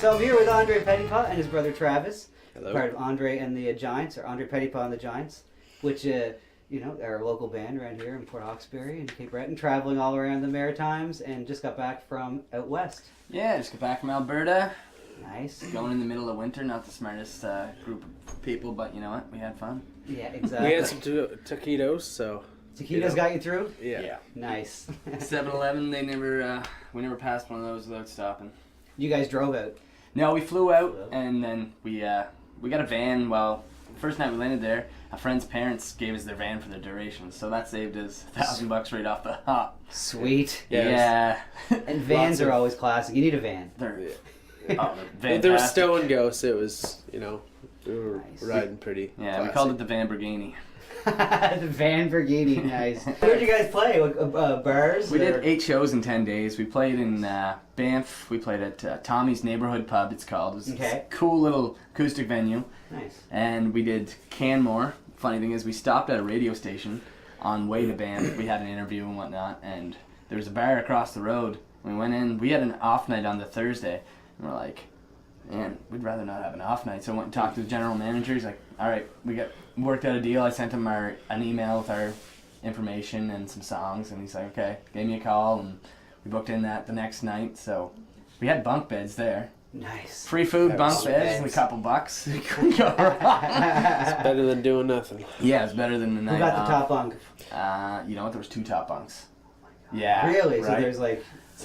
So I'm here with Andre Pettipas and his brother Travis. Hello. Part of Andre and the Giants, or Andre Pettipas and the Giants, which, are a local band around here in Port Hawkesbury and Cape Breton, traveling all around the Maritimes, and just got back from out west. Yeah, just got back from Alberta. Nice. Going in the middle of winter, not the smartest group of people, but you know what? We had fun. Yeah, exactly. We had some taquitos, so... Taquitos got you through? Yeah. Nice. 7-Eleven, we never passed one of those without stopping. You guys drove out? No, we flew out, and then we got a van. Well, the first night we landed there, a friend's parents gave us their van for the duration, so that saved us $1,000 right off the hop. Sweet. Yeah. And vans are always classic. You need a van. They're They were stow and go, so it was, we were Nice. riding pretty Yeah, classic. we called it the Van Bergini. The Van Brigade, nice. Where did you guys play? Bars? We did 8 shows in 10 days. We played in Banff. We played at Tommy's Neighborhood Pub, it's called. It was a cool little acoustic venue. Nice. And we did Canmore. Funny thing is, we stopped at a radio station on way to Banff. We had an interview and whatnot, and there was a bar across the road. We went in. We had an off night on the Thursday, and we're like, man, we'd rather not have an off night. So I went and talked to the general manager. He's like, all right, we worked out a deal. I sent him an email with our information and some songs, and he's like, okay, gave me a call, and we booked in that the next night. So we had bunk beds there. Nice. Free food, bunk beds, and a couple bucks. We couldn't go wrong. It's better than doing nothing. Yeah, it's better than the night. Who got the top bunk? You know what? There was 2 top bunks. Oh my God. Yeah. Really? Right? So there's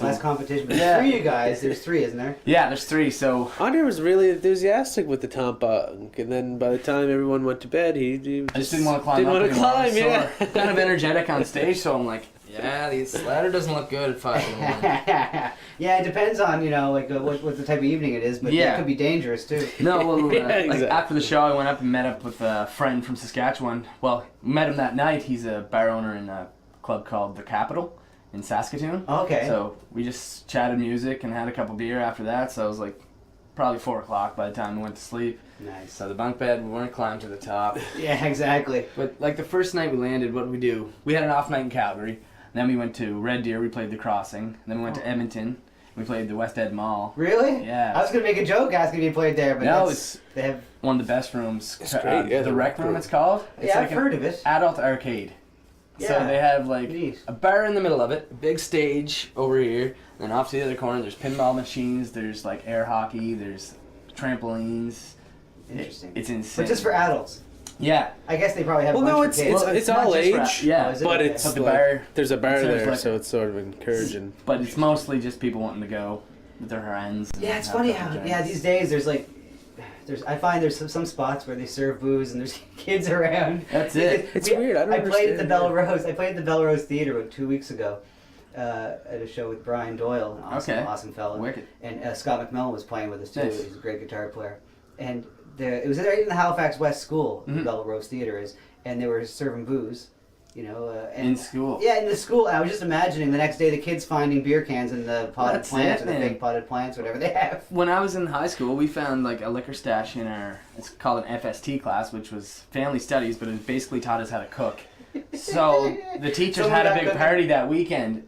less competition. But Yeah. there's 3 you guys. There's 3, isn't there? Yeah, there's 3. So Andre was really enthusiastic with the top bunk, and then by the time everyone went to bed, he I just didn't want to climb didn't up want to anymore. climb, So yeah. we're kind of energetic on stage, so I'm like, yeah, the ladder doesn't look good at 5 in the morning. Yeah, it depends on what the type of evening it is, but Yeah. it could be dangerous too. No, well, Yeah, exactly. after the show, I went up and met up with a friend from Saskatchewan. Well, met him that night. He's a bar owner in a club called The Capitol in Saskatoon. Okay. So we just chatted music and had a couple beer after that. So it was like probably 4 o'clock by the time we went to sleep. Nice. So the bunk bed, we weren't climbing to the top. Yeah, exactly. But like the first night we landed, what did we do? We had an off night in Calgary. Then we went to Red Deer. We played the Crossing. Then we went to Edmonton. We played the West Ed Mall. Really? Yeah. I was gonna make a joke asking if you played there, but No, they have. One of the best rooms. It's great, yeah, the Rec Room, it's called. It's Yeah, like I've heard of it. Adult arcade. So Yeah. they have like Neat. a bar in the middle of it, a big stage over here, and then off to the other corner there's pinball machines, there's like air hockey, there's trampolines. Interesting. It's insane. But just for adults. Yeah. I guess they probably have. Well, a no, bunch for kids. it's not all just for- age, yeah. Oh, is it? but Okay. it's But the like, bar- there's a bar it serves there, like- so it's sort of encouraging. But it's mostly just people wanting to go with their friends. and Yeah, it's have funny a couple how drinks. these days I find there's some spots where they serve booze and there's kids around. That's it. It's weird, I don't I played at the understand Bella that. Rose. I played at the Bella Rose Theater about 2 weeks ago at a show with Brian Doyle, an awesome fellow. Wicked. And Scott McMillan was playing with us too. Nice. He's a great guitar player. And it was right in the Halifax West School. The Mhm. Bella Rose Theater is, and they were serving booze. And In school. Yeah, in the school. I was just imagining the next day the kids finding beer cans in the potted That's plants it, or the man. fake potted plants, whatever they have. When I was in high school, we found like a liquor stash in it's called an FST class, which was family studies, but it basically taught us how to cook. So the teachers Someone had a got big cooking. party that weekend,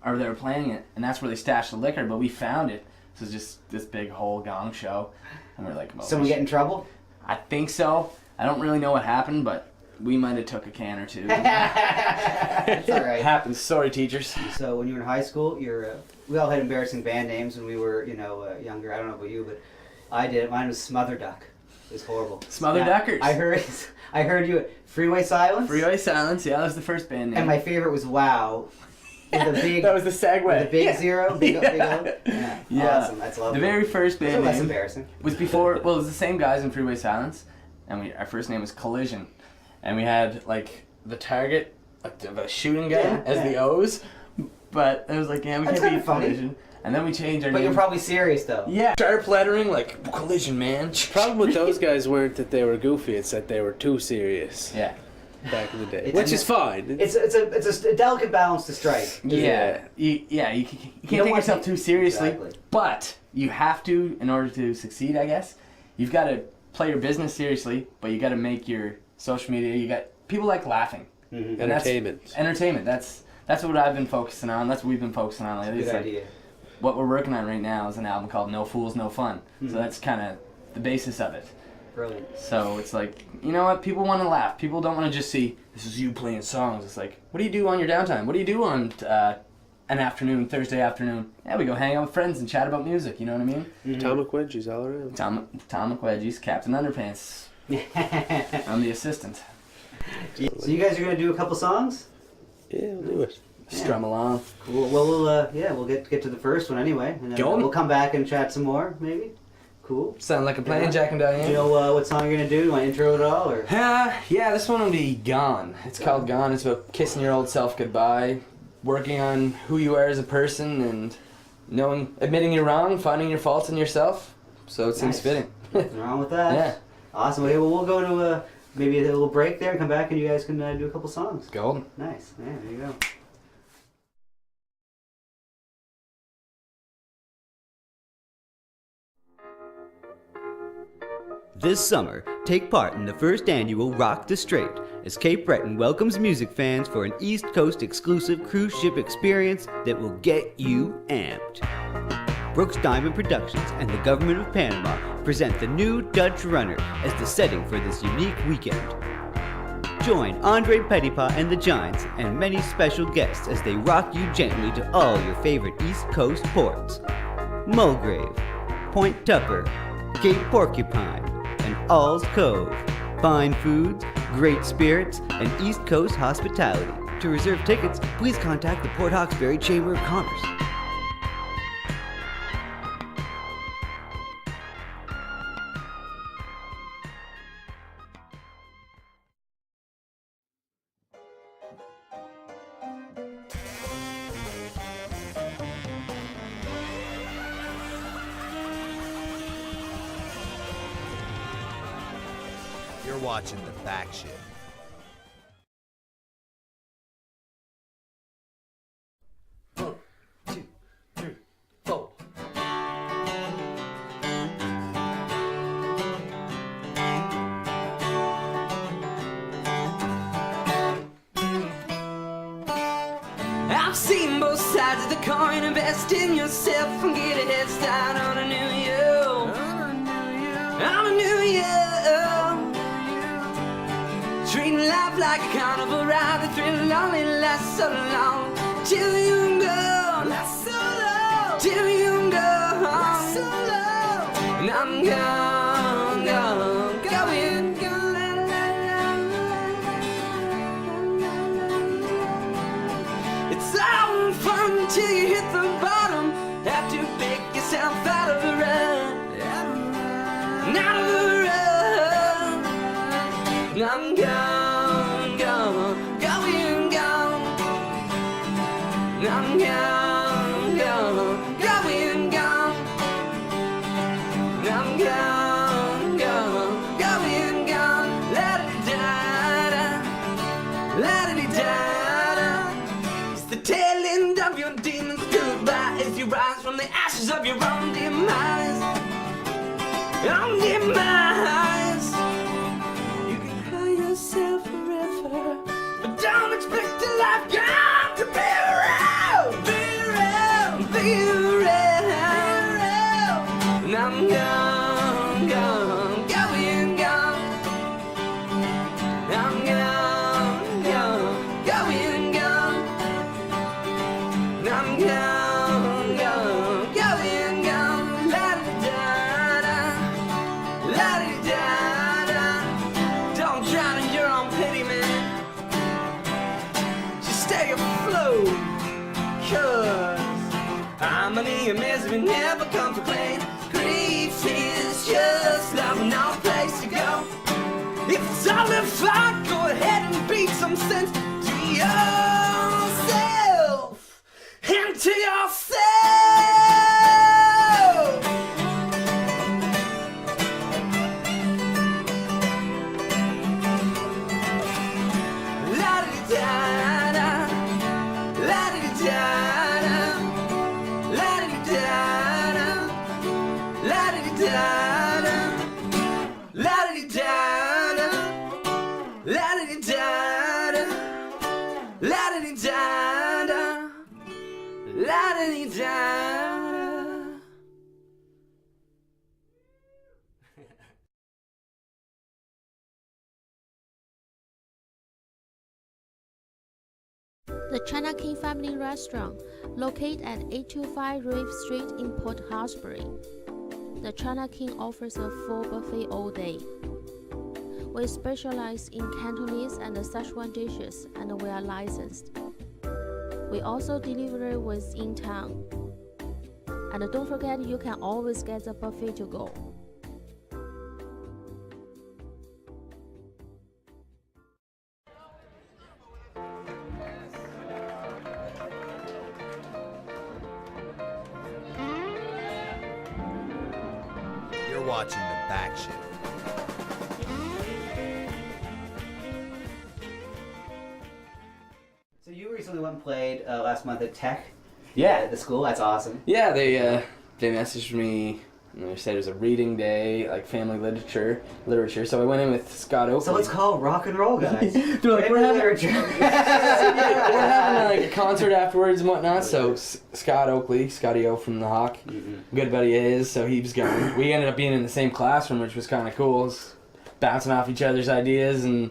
or they were playing it, and that's where they stashed the liquor, but we found it. So it was just this big whole gong show, and we're like, Someone get in trouble? I think so. I don't really know what happened, but we might have took a can or two. It's all right. Happens. Sorry, teachers. So when you were in high school, we all had embarrassing band names when we were, younger. I don't know about you, but I did. Mine was Smother Duck. It was horrible. Smother Yeah, Duckers. I heard you at Freeway Silence. Freeway Silence. Yeah, that was the first band name. And my favorite was Wow. With a big, that was the segue. with a big Yeah. zero, big O. Yeah. Awesome. That's lovely. The very first Those are band less name embarrassing. was before. Well, it was the same guys in Freeway Silence, and our first name was Collision, and we had like the target, like the shooting gun, as the O's, but it was like, yeah, we That's can't be kinda funny. Collision, and then we changed our But name. you're probably serious though. Yeah, sharp lettering like Collision, man. The problem with those guys weren't that they were goofy, it's that they were too serious Yeah. back in the day. It's Which a- is fine. It's a delicate balance to strike. Yeah. You can't don't take want yourself to- too seriously, Exactly. but you have to in order to succeed, I guess. You've got to play your business seriously, but you got to make your social media. You got people like laughing. Mm-hmm. And that's- Entertainment. Entertainment. That's what I've been focusing on. That's what we've been focusing on lately. Good It's like, idea. what we're working on right now is an album called No Fools, No Fun. So that's kind of the basis of it. Brilliant. So it's like, you know what? People want to laugh. People don't want to just see, this is you playing songs. It's like, what do you do on your downtime? What do you do on an afternoon, Thursday afternoon? Yeah, we go hang out with friends and chat about music. You know what I mean? Atomic wedgies all around. Atomic Wedgies, Captain Underpants. I'm the assistant. So you guys are gonna do a couple songs? Yeah, we'll do it. Strum along. Cool. Well, we'll get to the first one anyway, and then Go on. we'll come back and chat some more, maybe. Cool. Sound like a plan, Jack and Diane? Do you know what song you're gonna do? Do you want to intro it all, or? Yeah, this one will be Gone. It's called Gone. It's about kissing your old self goodbye, working on who you are as a person, and admitting you're wrong, finding your faults in yourself. So it seems Nice. fitting. Nothing wrong with that. Yeah. Awesome. Okay, well, we'll go to maybe a little break there and come back, and you guys can do a couple songs. Golden. Nice. Yeah, there you go. This summer, take part in the first annual Rock the Strait as Cape Breton welcomes music fans for an East Coast exclusive cruise ship experience that will get you amped. Brooks Diamond Productions and the Government of Panama present the new Dutch Runner as the setting for this unique weekend. Join Andre Pettipas and the Giants and many special guests as they rock you gently to all your favorite East Coast ports. Mulgrave, Point Tupper, Cape Porcupine, and All's Cove. Fine foods, great spirits, and East Coast hospitality. To reserve tickets, please contact the Port Hawkesbury Chamber of Commerce. You're watching the Backshift. I've seen both sides of the coin. Invest in yourself and get a head start on a new you. On a new you. Treating life like a carnival ride. The thrill only lasts so long. Till you go. Lasts so long. Till you go. Lasts so long. And I'm gone, gone, going, gone. It's all fun till you hit the bottom. Have to pick yourself out of the rut. Out of the rut. I'm gone, gone, going, gone. I'm gone, gone, going, gone. I'm gone, gone, going, gone. La-di-da-da, la-di-da-da. It's the tail end of your demons. Goodbye as you rise from the ashes of your own demise. Own demise. You can cry yourself forever, but don't expect a life gone to be around. Be around. Be around. And I'm gone, gone, going, gone. I'm gone, gone, going, gone. And I'm gone, gone, going, gone. La-di-da-da, la-di-da-da. Don't drown in your own pity, man. Just stay afloat, 'cause harmony and misery never come to play. Grief is just love, no place to go. If it's all in fun, go ahead and beat some sense to yourself and to yourself. La-di-da-da, la-di-da-da, la-di-da-da, la-di-da-da, la-di-da-da, la-di-da-da, la-di-da-da, la-di-da-da. The China King Family Restaurant, located at 825 Reeve Street in Port Hawkesbury. The China King offers a full buffet all day. We specialize in Cantonese and Szechuan dishes, and we are licensed. We also deliver within town. And don't forget, you can always get the buffet to go. You're watching the Backshift. So you recently went and played last month at Tech. Yeah. At the school. That's awesome. Yeah, they messaged me and they said it was a reading day, like family literature. So I went in with Scott Oakley. So it's called rock and roll, guys. They're like, we're having literature. we're having like a concert afterwards and whatnot. So Scott Oakley, Scotty O from the Hawk, good buddy of his, so he was going. We ended up being in the same classroom, which was kind of cool. Bouncing off each other's ideas and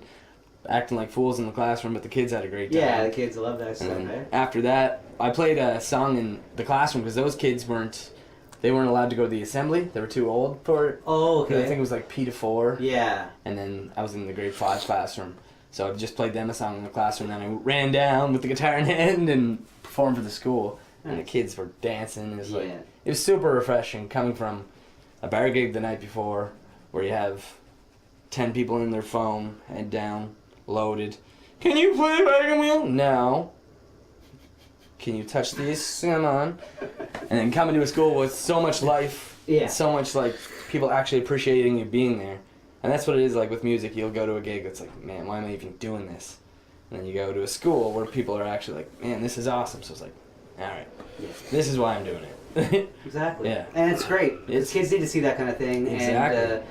acting like fools in the classroom, but the kids had a great time. Yeah, the kids love that stuff. And Eh? after that, I played a song in the classroom because those kids weren't allowed to go to the assembly. They were too old for it. Oh, okay. I think it was like P to 4. Yeah. And then I was in the grade 5 classroom. So I just played them a song in the classroom, then I ran down with the guitar in hand and performed for the school. And the kids were dancing. It was like, it was super refreshing coming from a bar gig the night before where you have 10 people in their phone, head down, loaded. Can you play wagon wheel? No. Can you touch these? Come on. And then coming to a school with so much life, so much like people actually appreciating you being there. And that's what it is like with music. You'll go to a gig that's like, man, why am I even doing this? And then you go to a school where people are actually like, man, this is awesome. So it's like, all right, this is why I'm doing it. Exactly. Yeah. And it's great. Kids need to see that kind of thing. Exactly. And,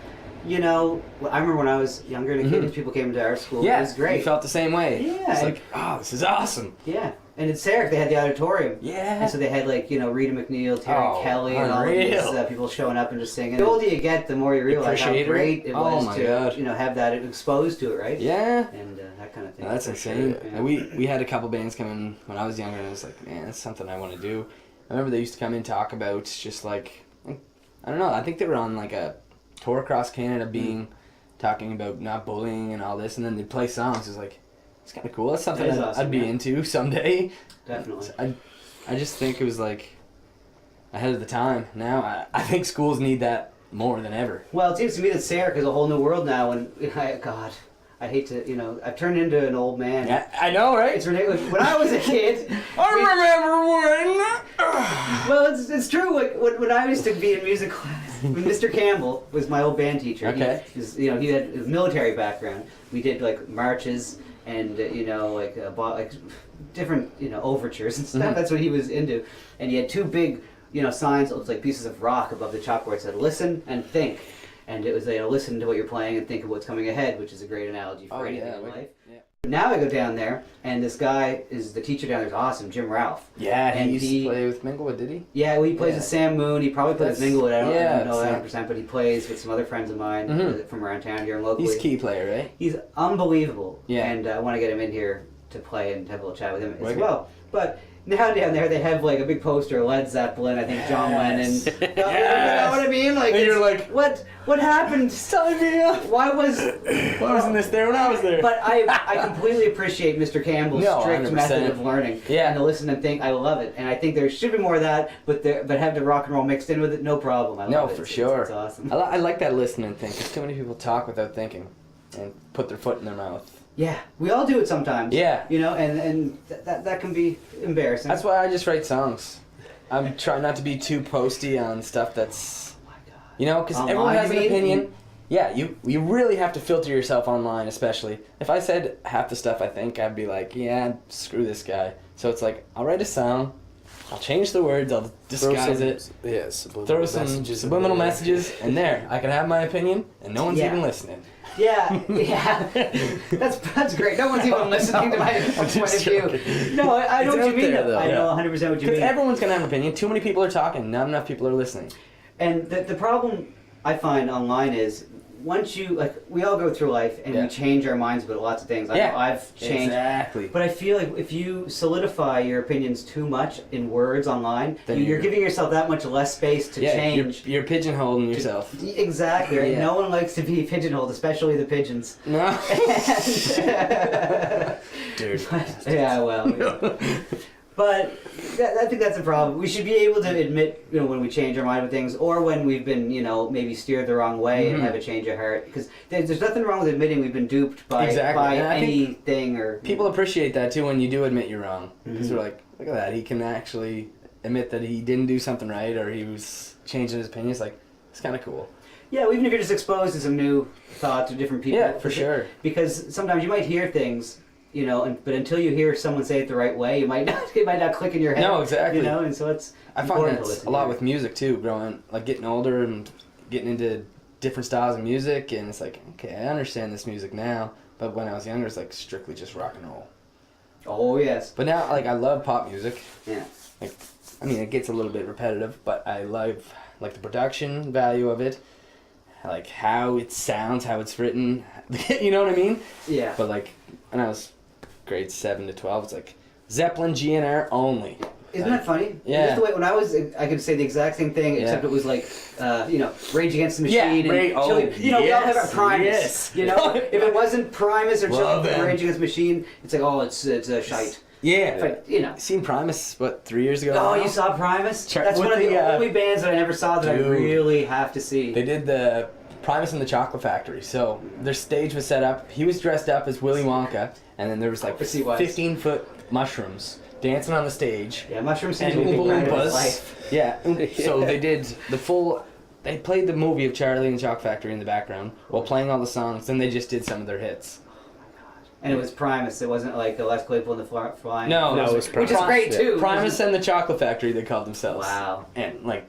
you know, I remember when I was younger and a kid, people came to our school. Yeah, it was great. You felt the same way. Yeah. It's like, oh, this is awesome. Yeah. And at Sarek, they had the auditorium. Yeah. And so they had, like, you know, Rita McNeil, Terry Kelly, and all these people showing up and just singing. The older you get, the more you realize how great it was to, you know, have that exposed to it, right? Yeah. And that kind of thing. No, that's insane. Sure. Yeah. And we had a couple bands come in when I was younger, and I was like, man, that's something I want to do. I remember they used to come in and talk about just like, I don't know, I think they were on like a tour across Canada talking about not bullying and all this, and then they'd play songs. It was like, it's kind of cool. That's something I'd be into someday. Definitely. So I just think it was like ahead of the time. Now I think schools need that more than ever. Well, it seems to me that Sarek is a whole new world now, and I hate to, you know, I've turned into an old man. Yeah, I know, right? It's ridiculous. When I was a kid, I remember when. Well, it's true. Like, when I used to be in music class, when Mr. Campbell was my old band teacher. Okay. He had a military background. We did like marches and you know, like different, you know, overtures and stuff. That's what he was into. And he had two big, you know, signs. It was like pieces of rock above the chalkboard that said "Listen and Think." And it was, you know, listen to what you're playing and think of what's coming ahead, which is a great analogy for anything in life. Yeah. Now I go down there, and this guy is the teacher down there. Is awesome, Jim Ralph. Yeah, he used to play with Minglewood, did he? Yeah, well, he plays with Sam Moon. He probably plays with Minglewood. I don't know 100%, but he plays with some other friends of mine from around town here locally. He's a key player, right? He's unbelievable. Yeah. And I want to get him in here to play and have a little chat with him as well. But now down there they have like a big poster of Led Zeppelin, I think John Lennon. You know what I mean? Like, and you're like, what happened? Sign me up. Why wasn't this there when I was there? But I completely appreciate Mr. Campbell's strict 100%. method of learning. Yeah. And to listen and think, I love it. And I think there should be more of that, but have the rock and roll mixed in with it, no problem. I love it. For sure. It's awesome. I like that listen and think, because too many people talk without thinking and put their foot in their mouth. Yeah, we all do it sometimes. Yeah. You know, and that can be embarrassing. That's why I just write songs. I'm trying not to be too posty on stuff that's, you know, because everyone has an opinion. Yeah, you really have to filter yourself online, especially. If I said half the stuff I think, I'd be like, yeah, screw this guy. So it's like, I'll write a song, I'll change the words, I'll disguise it. Yeah, throw some subliminal messages, and there, I can have my opinion, and no one's even listening. Yeah. That's great. No one's even listening to my point of view. No, I know what you mean. I know 100% what you mean. Because everyone's going to have an opinion. Too many people are talking. Not enough people are listening. And the problem I find online is once you like, we all go through life and we change our minds about lots of things. I know I've changed, exactly. but I feel like if you solidify your opinions too much in words online, you're giving yourself that much less space to change. You're pigeonholing yourself. Exactly. Right? No one likes to be pigeonholed, especially the pigeons. No. Dude. Yeah. Well. Yeah. But I think that's a problem. We should be able to admit, when we change our mind with things, or when we've been, maybe steered the wrong way and have a change of heart. Because there's nothing wrong with admitting we've been duped by anything. Or people appreciate that too when you do admit you're wrong. Because they're like, look at that, he can actually admit that he didn't do something right, or he was changing his opinion. It's like, it's kind of cool. Yeah, even if you're just exposed to some new thoughts or different people. Yeah, for sure. Because sometimes you might hear things. But until you hear someone say it the right way, it might not click in your head. No, exactly. And so I find that a lot with music too, getting older and getting into different styles of music, and it's like, okay, I understand this music now, but when I was younger, it's like strictly just rock and roll. Oh, yes. But now, I love pop music. Yeah. It gets a little bit repetitive, but I love, the production value of it, how it sounds, how it's written, you know what I mean? Yeah. But, when I was grade 7 to 12, it's Zeppelin GNR only. Isn't that funny? Yeah. Just the way, when I was, I could say the exact same thing, except it was Rage Against the Machine. Yeah, we all have our Primus. If it wasn't Primus or Rage Against the Machine, it's it's a shite. Yeah. But, seen Primus, 3 years ago? Oh, you saw Primus? That's one of the only bands that I never saw that I really have to see. They did the Primus and the Chocolate Factory. So their stage was set up. He was dressed up as Willy Wonka, and then there was 15-foot mushrooms dancing on the stage. Yeah, mushrooms seem and to be a big part of his Oompa life. Yeah. So they did the full. They played the movie of Charlie and the Chocolate Factory in the background while playing all the songs. Then they just did some of their hits. And it was Primus. It wasn't like the Les Claypool and the Flying. No, it was Primus. Which is great too. Primus and the Chocolate Factory, they called themselves. Wow. And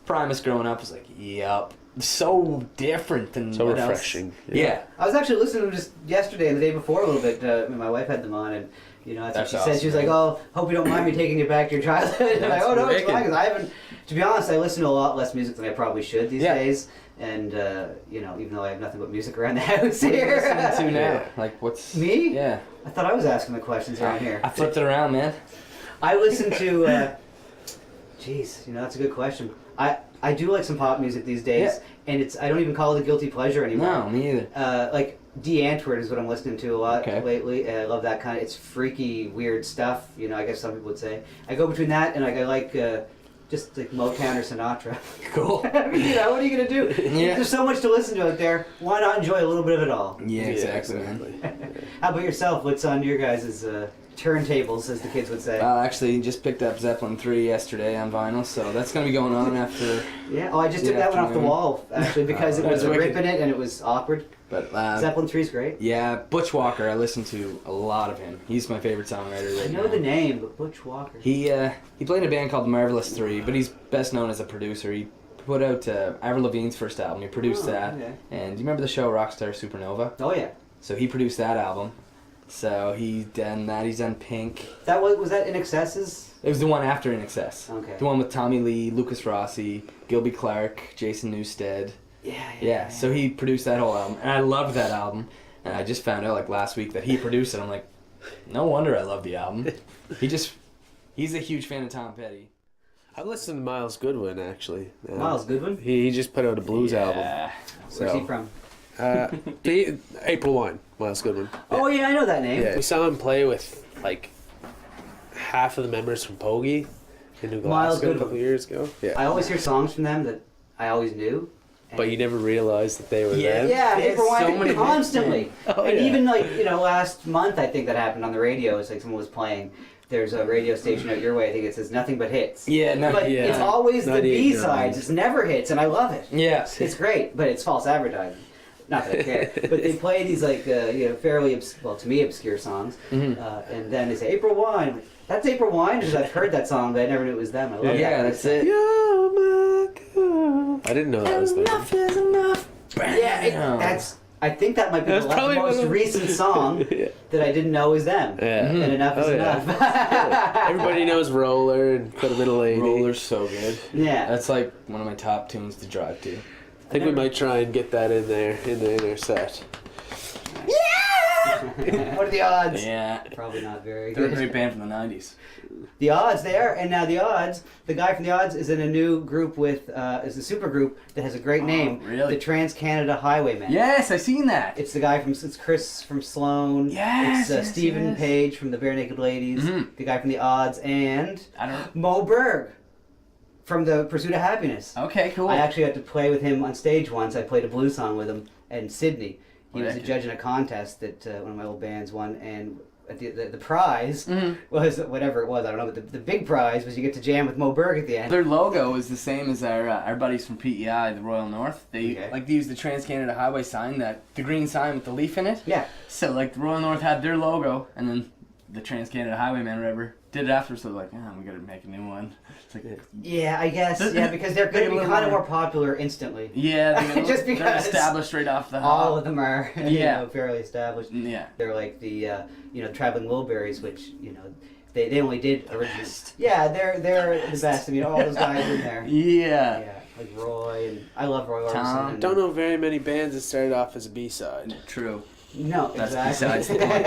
Primus growing up was yup. So different than so what refreshing. Else. Yeah. I was actually listening to them just yesterday and the day before a little bit. My wife had them on, and that's what she said. She was like, "Oh, hope you don't mind me taking you back to your childhood." And I'm like, "Oh no, it's fine." Because I haven't. To be honest, I listen to a lot less music than I probably should these days. And even though I have nothing but music around the house here. What are you listening to now? What's me? Yeah. I thought I was asking the questions around here. I flipped it around, man. I listen to. That's a good question. I do like some pop music these days, and I don't even call it a guilty pleasure anymore. No, me either. D. Antwoord is what I'm listening to a lot lately. I love that kind of. It's freaky, weird stuff. I guess some people would say. I go between that and I like just like Motown or Sinatra. Cool. What are you gonna do? Yeah. There's so much to listen to out there. Why not enjoy a little bit of it all? Yeah, exactly. Man. How about yourself? What's on your guys' turntables, as the kids would say? Well, actually, just picked up Zeppelin 3 yesterday on vinyl, so that's going to be going on after... Yeah, I just took that one off the wall, actually, because it was a rip in it and it was awkward. But Zeppelin 3 is great. Yeah, Butch Walker, I listen to a lot of him. He's my favorite songwriter right now. I know the name, but Butch Walker. He played in a band called The Marvelous Three, but he's best known as a producer. He put out Avril Lavigne's first album. He produced that. Okay. And do you remember the show Rockstar Supernova? Oh, yeah. So he produced that album. So he's done that. He's done Pink. That was that In Excess's? It was the one after In Excess. Okay. The one with Tommy Lee, Lucas Rossi, Gilby Clarke, Jason Newsted. Yeah. So he produced that whole album, and I loved that album. And I just found out last week that he produced it. I'm like, no wonder I love the album. He's a huge fan of Tom Petty. I listened to Miles Goodwin actually. Miles Goodwin? He just put out a blues album. Where's he from? April Wine, Miles Goodwin. Yeah. Oh yeah, I know that name. Yeah. We saw him play with half of the members from Pogie in New Glasgow a couple years ago. Yeah. I always hear songs from them that I always knew. But you never realized that they were them. Yeah, April Wine so many constantly. And even last month I think that happened on the radio. It's like someone was playing. There's a radio station out your way. I think it says nothing but hits. Yeah, it's always the B-sides. It's never hits, and I love it. Yeah, it's great, but it's false advertising. Not that I care, but they play these fairly to me obscure songs, and then they say April Wine. That's April Wine because I've heard that song, but I never knew it was them. I love that. Yeah, that's it. You're my girl. I didn't know that was them. Enough is enough. Yeah, I think that might be the most recent song that I didn't know was them. Yeah. And Enough is Enough. Everybody knows Roller and Could Have Been a Lady. Roller's so good. Yeah. That's one of my top tunes to drive to. I think we might try and get that in there in their set. What are the odds? Yeah. Probably not very They're a good. great band from the 90s. The Odds there, and now the Odds, the guy from the Odds is in a new group with, is a super group that has a great name. Really? The Trans-Canada Highwaymen. Yes, I seen that. It's the guy from, it's Chris from Sloan. Yes, It's yes, Stephen yes. Page from the Bare Naked Ladies. Mhm. The guy from the Odds, and I don't. Mo Berg from the Pursuit of Happiness. Okay, cool. I actually got to play with him on stage once. I played a blues song with him in Sydney. He Oh, was a yeah. judge in a contest that one of my old bands won, and the prize Mhm. was whatever it was. I don't know, but the big prize was you get to jam with Mo Berg at the end. Their logo is the same as our buddies from PEI, the Royal North. They Okay. like they use the Trans-Canada Highway sign, the green sign with the leaf in it. Yeah. So like the Royal North had their logo, and then the Trans-Canada Highwaymen or whatever did it after. So they're like, we gotta make a new one. It's like, Yeah, I guess. Yeah, because they're going to be They're kind of more- more popular instantly. yeah, Just they're because established right off the All hop. of them are Yeah. fairly established. Yeah. They're like the Traveling Wilburys, which they only did originally. Yeah, they're the best. I mean, all those guys in there. Yeah. Yeah, like Roy, and I love Roy Tom. Orbison. and- Don't know very many bands that started off as a B-side. True. No, That's exactly. besides the point.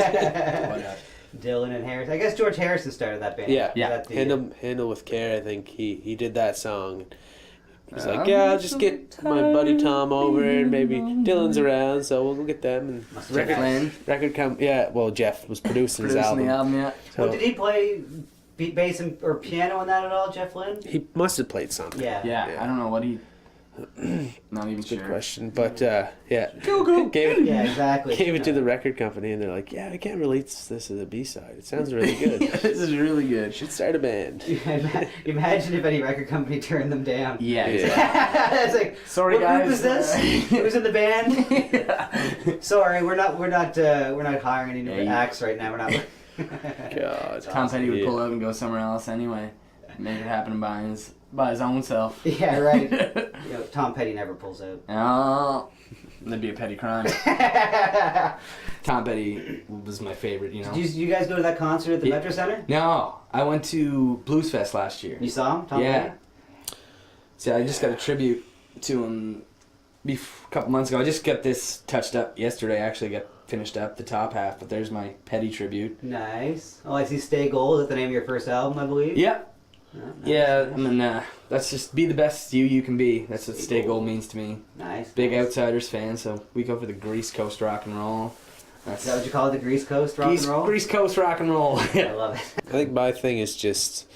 But, Dylan and Harrison. I guess George Harrison started that band. Yeah. Yeah. Is that the- Handle with Care, I think he did that song. He's like, I'm I'll just get my buddy Tom over, and maybe Dylan's around, so we'll get them. And Jeff Lynne Jeff was producing his producing the album. album, yeah. So Well, did he play bass or piano on that at all, Jeff Lynne? he must have played something. Yeah. Yeah, I don't know what he. Not even Good sure. question, but yeah, gave it Yeah, exactly. gave it to the record company, and they're like, "Yeah, I can't release this as a B-side. It sounds really good. This is really good. Should start a band." Imagine if any record company turned them down. Yeah. Yeah. It's like, Sorry, what guys. group is this? Who's in the band? Sorry, we're not hiring any new Yeah, you- acts right now. We're not. God, Tom Petty would Yeah. pull out and go somewhere else anyway. Make it happen by his own self. Yeah, right. Tom Petty never pulls out. Oh, that'd be a petty crime. Tom Petty was my favorite, you know. Did you guys go to that concert at the Yeah. Metro Center? No, I went to Blues Fest last year. You saw him, Tom Yeah. Petty? See, I just got a tribute to him a couple months ago. I just got this touched up yesterday. I actually got finished up the top half, but there's my Petty tribute. Nice. Oh, I see. Stay Gold. Is that the name of your first album, I believe? Yeah. Oh, nice, Yeah, nice. I mean, that's just be the best you can be. That's what Stay Gold means to me. Nice. Big nice. Outsiders fan, so we go for the Grease Coast rock and roll. Is that what you call it, the Grease Coast rock and roll? Grease Coast rock and roll. I love it. I think my thing is just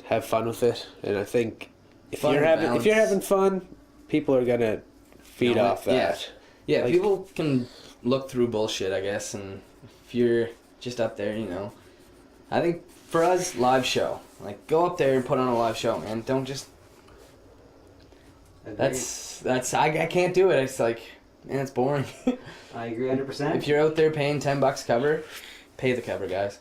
have fun with it, and I think if Fun you're and having balance. fun, people are gonna feed No, off that. Yeah, Like- people can look through bullshit, I guess, and if you're just up there, I think for us, live show. Like, go up there and put on a live show, man. Don't just... Agreed. I can't do it. It's like, man, it's boring. I agree 100%. If you're out there paying $10 cover, pay the cover, guys.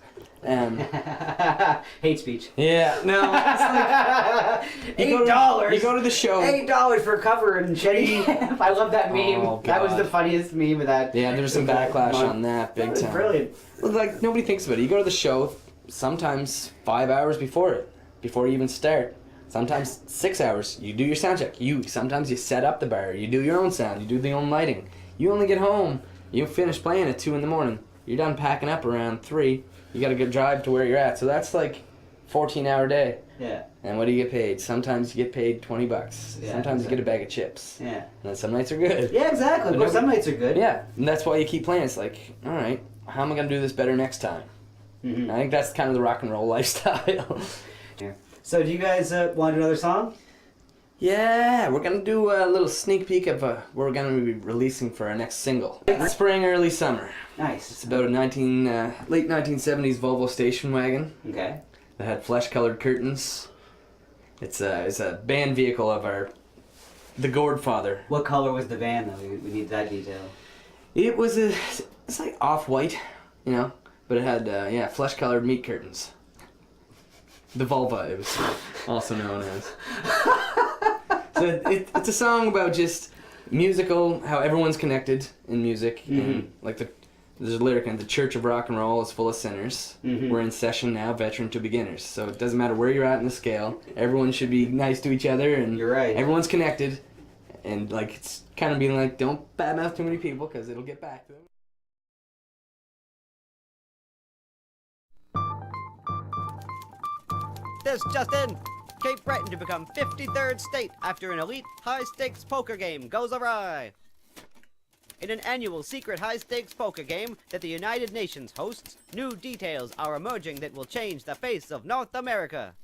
Hate speech. Yeah, no. It's like, $8. you go to the show. $8 for cover and shitty. I love that meme. Oh, That was God. the funniest meme of that. Yeah, there's some backlash on that, big That was time. brilliant. Well, like, nobody thinks about it. You go to the show sometimes 5 hours before you even start. Sometimes 6 hours. You do your sound check. Sometimes you set up the bar. You do your own sound. You do the own lighting. You only get home. You finish playing at 2 in the morning. You're done packing up around 3. You got to go drive to where you're at. So that's like 14-hour day. Yeah. And what do you get paid? Sometimes you get paid $20. Yeah, Sometimes you get a exactly. bag of chips. Yeah. And then some nights are good. Yeah, exactly. But Well, some nights are good. Yeah, and that's why you keep playing. It's like, all right, how am I going to do this better next time? Mhm. I think that's kind of the rock and roll lifestyle. So, do you guys want another song? Yeah, we're going to do a little sneak peek of what we're going to be releasing for our next single. Spring, early summer. Nice. It's about a late 1970s Volvo station wagon Okay. that had flesh-colored curtains. It's a band vehicle of the Gordfather. What color was the van, though? We need that detail. It's like off-white, but it had, flesh-colored meat curtains. The vulva, it was also known as. So it's a song about just musical, how everyone's connected in music. And like there's a lyric in the Church of Rock and Roll is full of sinners. We're in session now, veteran to beginners. So it doesn't matter where you're at in the scale. Everyone should be nice to each other, and You're right. everyone's connected. And like it's kind of being like, don't badmouth too many people because it'll get back to them. This just in. Cape Breton to become 53rd state after an elite high-stakes poker game goes awry. In an annual secret high-stakes poker game that the United Nations hosts, new details are emerging that will change the face of North America.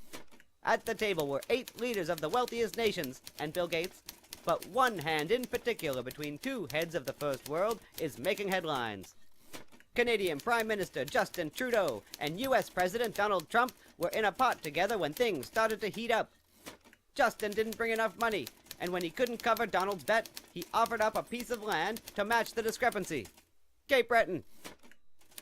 At the table were 8 leaders of the wealthiest nations and Bill Gates, but one hand in particular between 2 heads of the first world is making headlines. Canadian Prime Minister Justin Trudeau and U.S. President Donald Trump were in a pot together when things started to heat up. Justin didn't bring enough money, and when he couldn't cover Donald's bet, he offered up a piece of land to match the discrepancy. Cape Breton.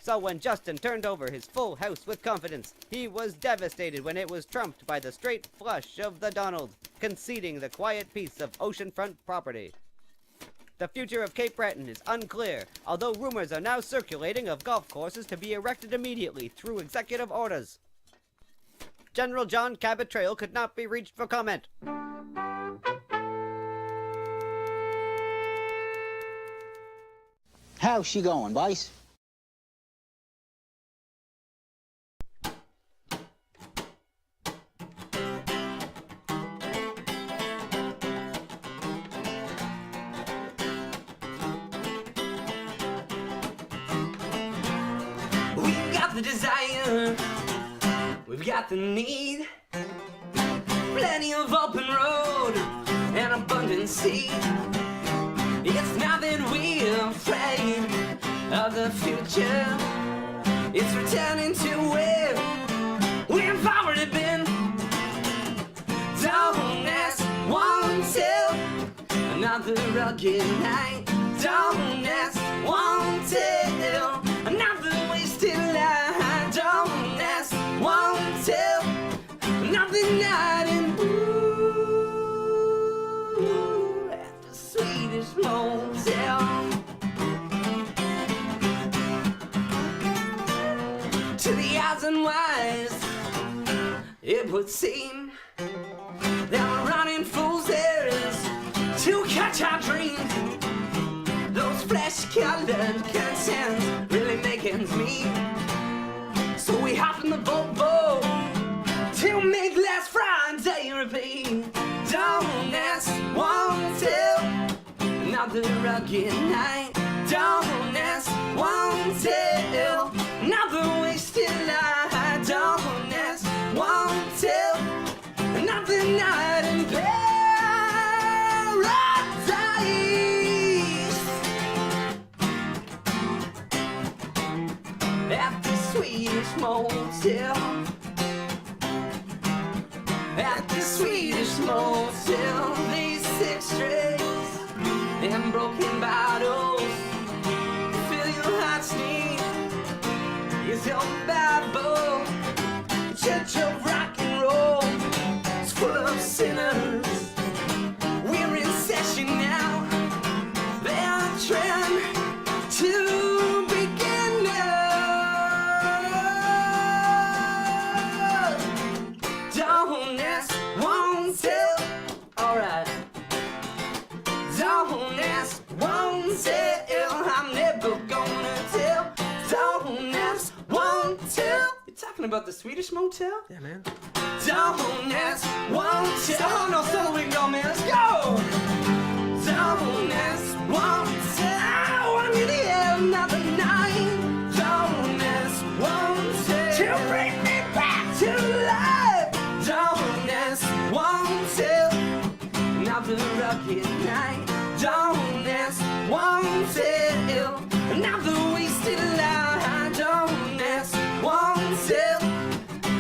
So when Justin turned over his full house with confidence, he was devastated when it was trumped by the straight flush of the Donald, conceding the quiet piece of oceanfront property. The future of Cape Breton is unclear, although rumors are now circulating of golf courses to be erected immediately through executive orders. General John Cabot Trail could not be reached for comment. How's she going, boys? We've got the desire, we've got the need, plenty of open road and abundant seed. It's not that we're afraid of the future, it's returning to where we've already been. Don't ask, won't tell, another rugged night. Don't ask, won't tell, another wasted life. Don't ask, won't tell, another night in blue at the Swedish motel. To the odds and wise, it would seem that we're running fools' errands to catch our dreams. Those flesh-colored curtains really make ends meet. So we hop in the Volvo to make last Friday repeat. Don't ask, won't tell, another rugged night. Don't ask, won't tell, another wasted life. Don't ask, won't tell, another night in paradise. At the Swedish motel, at the Swedish motel, these 6 strays and broken bottles fill your heart's need. Is your Bible church of rock and roll? It's full of sinners. We're in session now. They're trying to begin now. Don't ask, won't tell. Alright. Don't ask, won't tell. I'm never gonna tell. Don't ask, won't tell. You talking about the Swedish motel? Yeah, man. Don't ask, won't tell. No, so we go, man. Let's go. Don't ask, won't tell. I'm in the air another night. Don't ask, won't tell. To bring me back to life. Don't ask, won't tell. Another rugged night. Don't ask, won't tell, another wasted life. Don't ask, won't tell,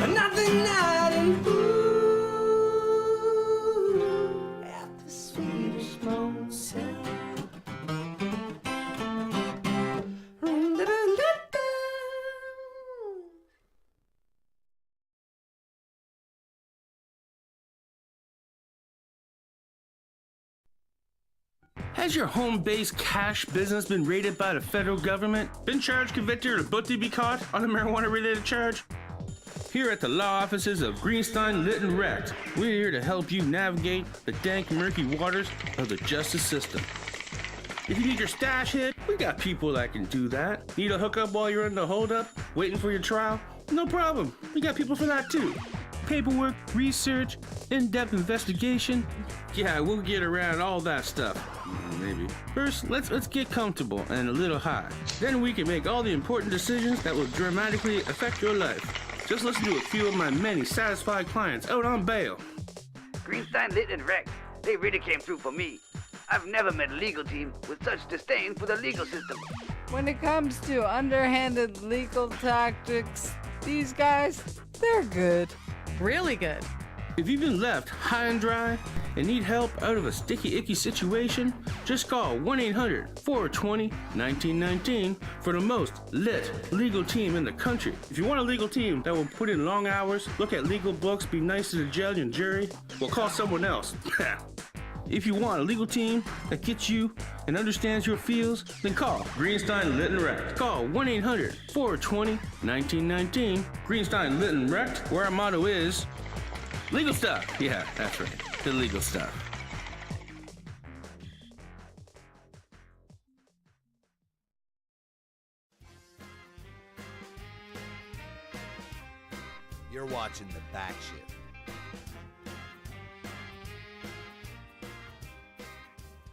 another night in blue at the Swedish motel. Has your home-based cash business been raided by the federal government? Been charged, convicted, or about to be caught on a marijuana-related charge? here at the law offices of Greenstein, Litton, Recht. We're here to help you navigate the dank, murky waters of the justice system. If you need your stash hit, we got people that can do that. Need a hookup while you're in the holdup, waiting for your trial? No problem. We got people for that too. Paperwork, research, in-depth investigation. Yeah, we'll get around all that stuff. Maybe. First, let's get comfortable and a little high. Then we can make all the important decisions that will dramatically affect your life. Just listen to a few of my many satisfied clients out on bail. Greenstein, Lit, and Rex, they really came through for me. I've never met a legal team with such disdain for the legal system. When it comes to underhanded legal tactics, these guys, they're good. Really good. If you've been left high and dry and need help out of a sticky, icky situation, just call 1-800-420-1919 for the most lit legal team in the country. If you want a legal team that will put in long hours, look at legal books, be nice to the judge and jury, well, call someone else. If you want a legal team that gets you and understands your feels, then call Greenstein, Litton, Recht. Call 1-800-420-1919. Greenstein, Litton, Recht, where our motto is legal stuff. Yeah, that's right. The legal stuff. You're watching the Backshift.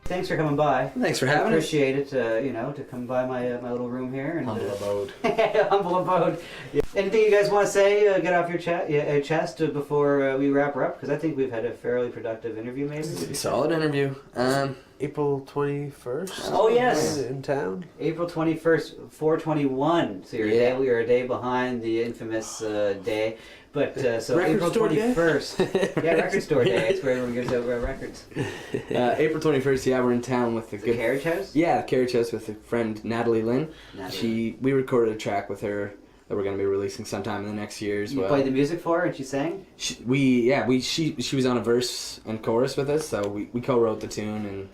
Thanks for coming by. Thanks for having us. Appreciate it, to come by my little room here. And, Humble abode. humble abode. Yeah. Anything you guys want to say, get off your chest before we wrap her up? Because I think we've had a fairly productive interview, maybe. Solid interview. April 21st. Oh, yes. In town. April 21st, 421. So you're a day behind the infamous day. But so Record April store day? 21st. Yeah, record store day. It's where everyone gives out records. April 21st, yeah, we're in town with the The Carriage House? Yeah, the Carriage House with a friend, Natalie Lynn. We recorded a track with her that we're going to be releasing sometime in the next year as well. You played the music for her and she sang? She was on a verse and chorus with us, so we co-wrote the tune, and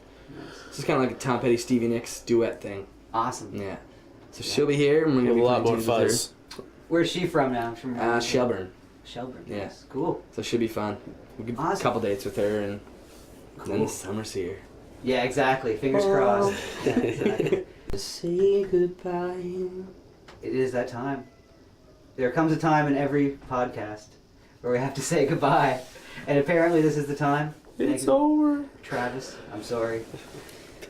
it's just kind of like a Tom Petty, Stevie Nicks duet thing. Awesome. Yeah. So she'll be here, and we're going to be a lot playing more tunes with fuzz. Where's she from now? From Shelburne. Shelburne. Yeah. Yes. Cool. So it should be fun. We could Awesome. a couple dates with her, and Cool. then the summer's here. Yeah, exactly. Fingers crossed. Yeah, exactly. Say goodbye. It is that time. There comes a time in every podcast where we have to say goodbye, and apparently this is the time. It's over. Travis, I'm sorry.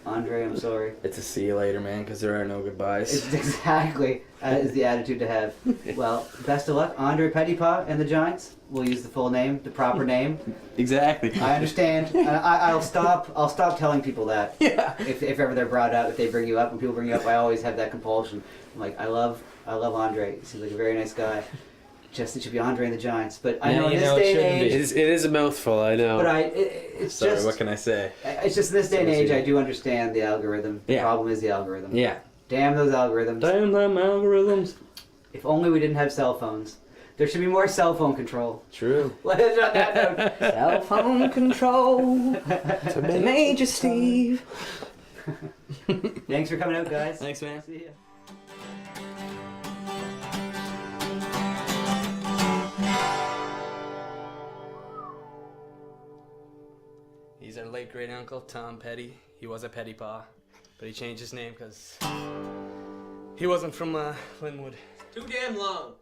Andre, I'm sorry. It's a see you later, man, because there are no goodbyes. It's exactly is the attitude to have. Well, best of luck, Andre Pettipas and the Giants. We'll use the full name, the proper name. Exactly. I understand. I'll stop telling people that. Yeah. If ever they're brought up, if they bring you up, when people bring you up, I always have that compulsion. I'm like, I love Andre. He seems like a very nice guy. Just it should be Andre and the Giants. But I know in this day and age, It is a mouthful, I know. but it's Sorry, just. what can I say? It's just in this day and age, I do understand the algorithm. The Yeah. problem is the algorithm. Yeah. Damn those algorithms. Damn them algorithms. If only we didn't have cell phones. There should be more cell phone control. True. Let us on that note. Cell phone control to Major Steve. Thanks for coming out, guys. Thanks, man. See ya. He's our late great uncle, Tom Petty. He was a Pettipas, but he changed his name because he wasn't from Linwood. Too damn long.